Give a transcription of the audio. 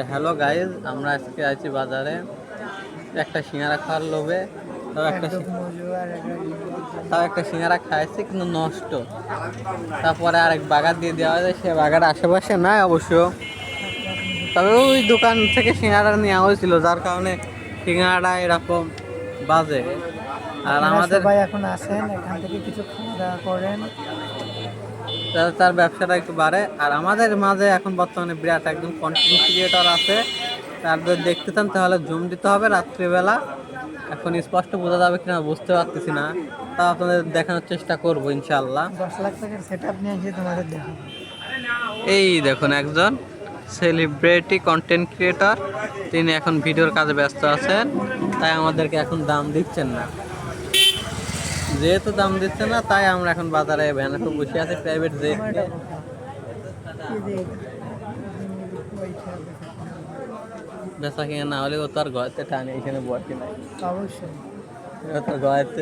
Hello guys, আমরা আজকে আছি বাজারে একটা সিঙ্গারা খাওয়ার লোভে। তাও একটা সিঙ্গারা খাইছি কিন্তু নষ্ট। তারপরে আরেক বাগার দিয়ে দেওয়া হয়, সে বাগার আশেপাশে নাই অবশ্য, তবে ওই দোকান থেকে সিঙ্গারা নেওয়া হয়েছিল, যার কারণে সিঙ্গারাটা এরকম বাজে। আর আমাদের সবাই এখন আসেন, এখান থেকে কিছু খাওয়া দাওয়া করেন, তার ব্যবসাটা একটু বাড়ে। আর আমাদের মাঝে এখন বর্তমানে বিরাট একজন কন্টেন্ট ক্রিয়েটর আছে, তাদের দেখতে চান তাহলে জুম দিতে হবে রাত্রিবেলা। এখন স্পষ্ট বোঝা যাবে কিনা বুঝতে পারতেছি না, তা আপনাদের দেখানোর চেষ্টা করবো ইনশাল্লাহ। 10 লাখ টাকার সেট আপ নিয়ে গিয়ে তোমাদের দেখাবো। এই দেখুন একজন সেলিব্রিটি কন্টেন্ট ক্রিয়েটর, তিনি এখন ভিডিওর কাজে ব্যস্ত আছেন, তাই আমাদেরকে এখন দাম দিচ্ছেন না। যেহেতু দাম দিচ্ছে না, তাই আমরা এখন বাজারে ভ্যানে বসে আছি প্রাইভেট জেট নিয়ে। বেচা কিনা না হলে ও তো আর ঘরেতে টানে এখানে বসে নাই, অবশ্যই ও তো ঘরেতে